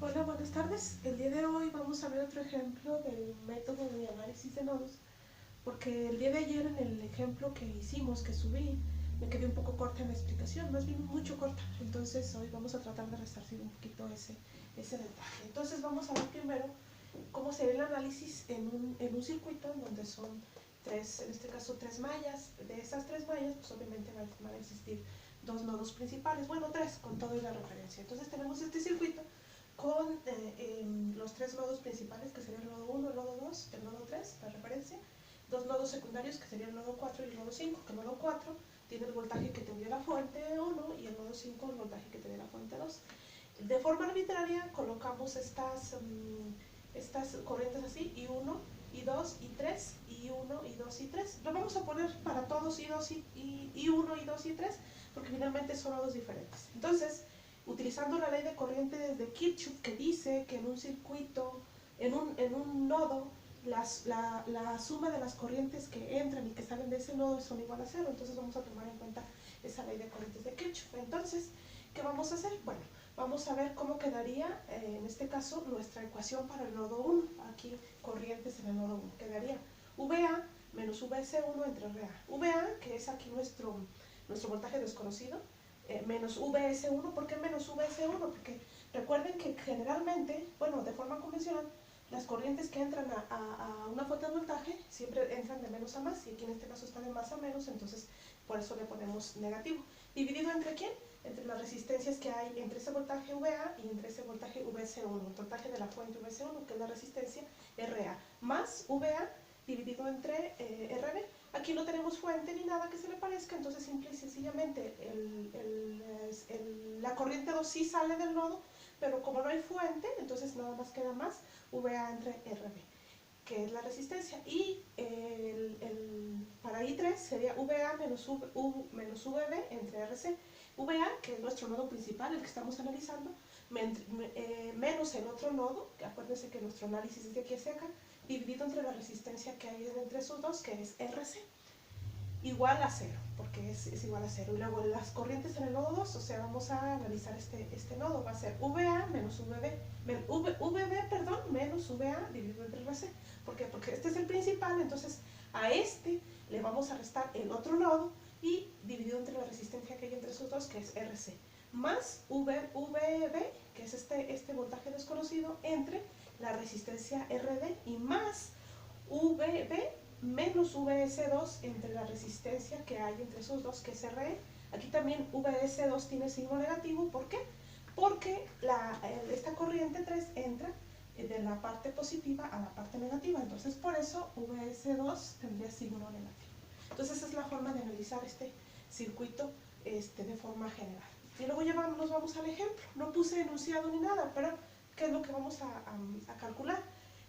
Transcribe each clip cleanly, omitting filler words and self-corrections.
Hola, buenas tardes. El día de hoy vamos a ver otro ejemplo del método de análisis de nodos, porque el día de ayer en el ejemplo que hicimos, que subí, me quedé un poco corta en la explicación, más bien mucho corta. Entonces hoy vamos a tratar de resarcir un poquito ese detalle. Entonces vamos a ver primero cómo sería el análisis en un circuito en donde son tres, en este caso tres mallas. De esas tres mallas, pues obviamente van a existir dos nodos principales, bueno, tres con todo y la referencia. Entonces tenemos este circuito con los tres nodos principales, que serían el nodo 1, el nodo 2, el nodo 3, la referencia, dos nodos secundarios, que serían el nodo 4 y el nodo 5, que el nodo 4 tiene el voltaje que tendría la fuente 1 y el nodo 5 el voltaje que tendría la fuente 2. De forma arbitraria colocamos estas corrientes así, I1, I2, I3, I1, I2, I3. Lo vamos a poner para todos I2, I1, I2 y I3, porque finalmente son nodos diferentes. Entonces, utilizando la ley de corrientes de Kirchhoff, que dice que en un circuito, en un nodo, la suma de las corrientes que entran y que salen de ese nodo son igual a cero. Entonces vamos a tomar en cuenta esa ley de corrientes de Kirchhoff. Entonces, ¿qué vamos a hacer? Bueno, vamos a ver cómo quedaría, en este caso, nuestra ecuación para el nodo 1. Aquí, corrientes en el nodo 1. Quedaría VA menos VS1 entre RA. VA, que es aquí nuestro voltaje desconocido, menos VS1. ¿Por qué menos VS1? Porque recuerden que generalmente, bueno, de forma convencional, las corrientes que entran a una fuente de voltaje siempre entran de menos a más, y aquí en este caso está de más a menos, entonces por eso le ponemos negativo. ¿Dividido entre quién? Entre las resistencias que hay entre ese voltaje VA y entre ese voltaje VS1, el voltaje de la fuente VS1, que es la resistencia RA, más VA dividido entre RB. Aquí no tenemos fuente ni nada que se le parezca, entonces simple y sencillamente la corriente 2 sí sale del nodo, pero como no hay fuente, entonces nada más queda más VA entre RB, que es la resistencia. Y para I3 sería VA menos VB entre RC. VA, que es nuestro nodo principal, el que estamos analizando, menos el otro nodo, que acuérdense que nuestro análisis es de aquí hacia acá, dividido entre la resistencia que hay entre esos dos, que es RC, igual a 0, porque es igual a 0. Y luego las corrientes en el nodo 2, o sea, vamos a analizar este nodo, va a ser VA menos VB, perdón, menos VA dividido entre RC. ¿Por qué? Porque este es el principal, entonces a este le vamos a restar el otro nodo y dividido entre la resistencia que hay entre esos dos, que es RC, más VB, que es este voltaje desconocido, entre la resistencia RD, y más VB menos VS2 entre la resistencia que hay entre esos dos, que es RE. Aquí también VS2 tiene signo negativo. ¿Por qué? Porque esta corriente 3 entra de la parte positiva a la parte negativa. Entonces, por eso VS2 tendría signo negativo. Entonces, esa es la forma de analizar este circuito de forma general. Y luego ya nos vamos al ejemplo. No puse enunciado ni nada, pero ¿qué es lo que vamos a calcular?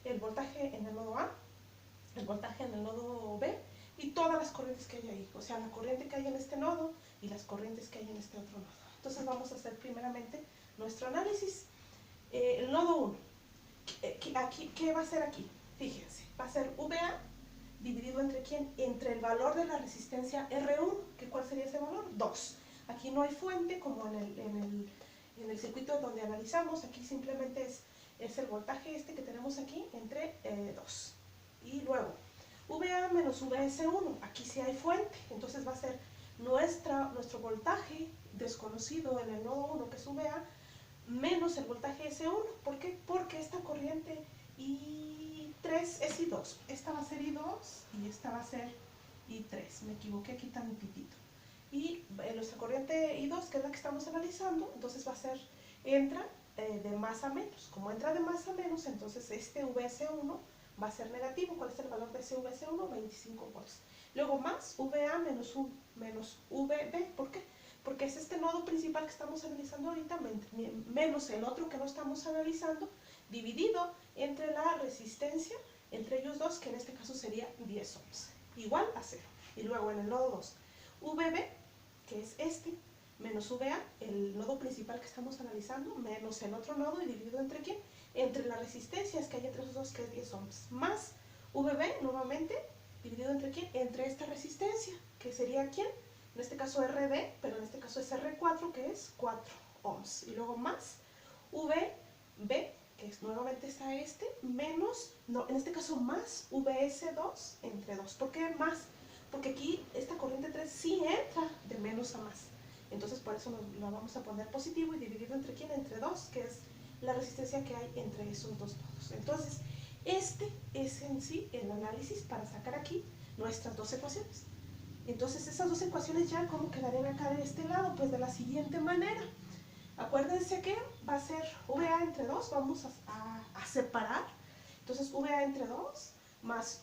El voltaje en el nodo A, el voltaje en el nodo B y todas las corrientes que hay ahí, o sea, la corriente que hay en este nodo y las corrientes que hay en este otro nodo. Entonces vamos a hacer primeramente nuestro análisis. El nodo 1, ¿qué va a ser aquí? Fíjense, va a ser VA dividido entre ¿quién? Entre el valor de la resistencia R1, que ¿cuál sería ese valor? 2. Aquí no hay fuente como en el circuito donde analizamos, aquí simplemente es el voltaje que tenemos aquí entre 2. Y luego, VA menos VS1, aquí sí hay fuente, entonces va a ser nuestro voltaje desconocido en el nodo 1, que es VA, menos el voltaje S1. ¿Por qué? Porque esta corriente I3 es I2. Esta va a ser I2 y esta va a ser I3. Me equivoqué aquí tantitito. Y nuestra corriente I2, que es la que estamos analizando, entonces va a ser, entra de más a menos. Como entra de más a menos, entonces este VS1 va a ser negativo. ¿Cuál es el valor de ese VS1? 25 volts. Luego más VA menos VB. ¿Por qué? Porque es este nodo principal que estamos analizando ahorita, menos el otro que no estamos analizando, dividido entre la resistencia entre ellos dos, que en este caso sería 10 ohms, igual a 0. Y luego en el nodo 2, VB, que es menos VA, el nodo principal que estamos analizando, menos el otro nodo, y dividido entre ¿quién? Entre las resistencias que hay entre esos dos, que es 10 ohms, más VB, nuevamente, dividido entre ¿quién? Entre esta resistencia, que sería ¿quién? En este caso RD, pero en este caso es R4, que es 4 ohms. Y luego más V B, que es nuevamente está este, menos, no, en este caso más VS2 entre 2. ¿Por qué más? Porque aquí esta corriente 3 sí entra de menos a más. Entonces por eso lo vamos a poner positivo y dividirlo entre quién, entre 2, que es la resistencia que hay entre esos dos nodos. Entonces, este es en sí el análisis para sacar aquí nuestras dos ecuaciones. Entonces, esas dos ecuaciones ya, ¿cómo quedarían acá de este lado? Pues de la siguiente manera. Acuérdense que va a ser VA entre 2, vamos a separar. Entonces, VA entre 2 más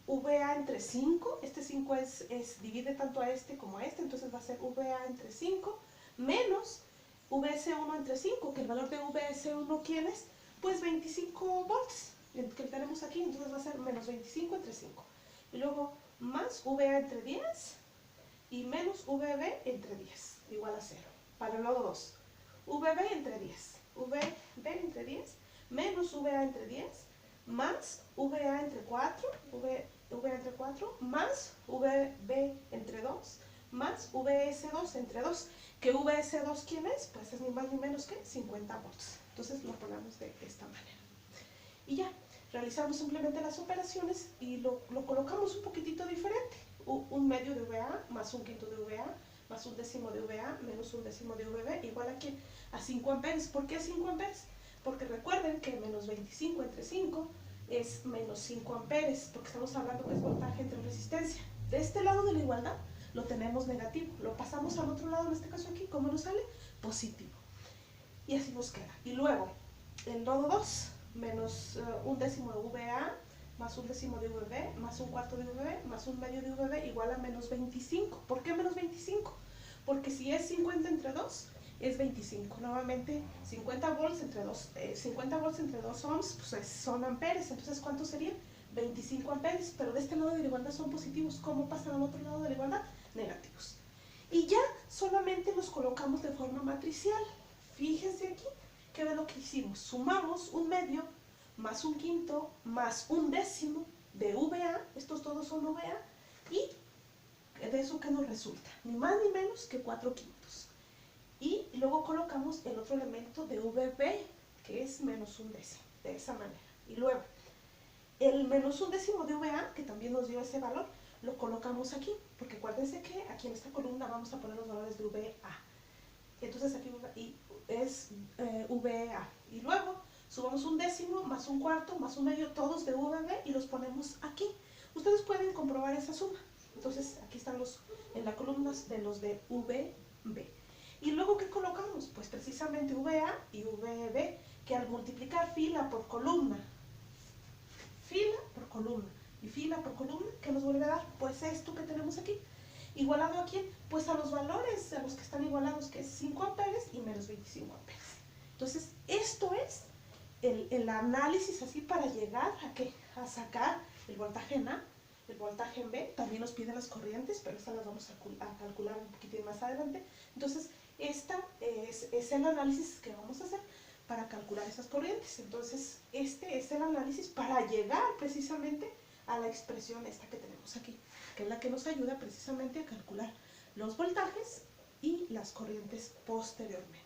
VA entre 5, este 5 divide tanto a este como a este, entonces va a ser VA entre 5 menos VS1 entre 5, que el valor de VS1, ¿quién es? Pues 25 volts, que tenemos aquí, entonces va a ser menos 25 entre 5. Y luego más VA entre 10 y menos VB entre 10, igual a 0. Para el lado 2, VB entre 10, VB entre 10 menos VA entre 10 más VA entre 4, VA entre 4 más VB entre 2 más VS2 entre 2, que VS2 ¿quién es? Pues es ni más ni menos que 50 volts. Entonces lo ponemos de esta manera. Y ya, realizamos simplemente las operaciones y lo colocamos un poquitito diferente. Un medio de VA más un quinto de VA más un décimo de VA menos un décimo de VB igual a ¿quién? A 5 amperes. ¿Por qué 5 amperes? Porque recuerden que menos 25 entre 5 es menos 5 amperes, porque estamos hablando que es voltaje entre resistencia. De este lado de la igualdad lo tenemos negativo, lo pasamos al otro lado, en este caso aquí, ¿cómo nos sale? Positivo. Y así nos queda. Y luego, el nodo 2, menos un décimo de VA, más un décimo de VB, más un cuarto de VB, más un medio de VB, igual a menos 25. ¿Por qué menos 25? Porque si es 50 entre 2, es 25. Nuevamente, 50 volts entre 2, 50 volts entre 2 ohms, pues son amperes. Entonces, ¿cuánto sería? 25 amperes. Pero de este lado de la igualdad son positivos. ¿Cómo pasan al otro lado de la igualdad? Negativos. Y ya solamente los colocamos de forma matricial. Fíjense aquí, ¿qué es lo que hicimos? Sumamos un medio más un quinto más un décimo de VA, estos todos son VA, y de eso que nos resulta, ni más ni menos que 4 quintos. Y luego colocamos el otro elemento de VB, que es menos un décimo, de esa manera. Y luego, el menos un décimo de VA, que también nos dio ese valor, lo colocamos aquí, porque acuérdense que aquí en esta columna vamos a poner los valores de VA. Entonces aquí es VA. Y luego sumamos un décimo más un cuarto más un medio, todos de VB, y los ponemos aquí. Ustedes pueden comprobar esa suma. Entonces aquí están en la columna de los de VB. Y luego, ¿qué colocamos? Pues precisamente VA y VB, que al multiplicar fila por columna y fila por columna, ¿qué nos vuelve a dar? Pues esto que tenemos aquí. ¿Igualado a quién? Pues a los valores a los que están igualados, que es 5 amperes y menos 25 amperes. Entonces, esto es el análisis así para llegar a ¿qué? A sacar el voltaje en A, el voltaje en B. También nos piden las corrientes, pero estas las vamos a calcular un poquitín más adelante. Entonces, esta es el análisis que vamos a hacer para calcular esas corrientes. Entonces, este es el análisis para llegar precisamente a la expresión esta que tenemos aquí, que es la que nos ayuda precisamente a calcular los voltajes y las corrientes posteriormente.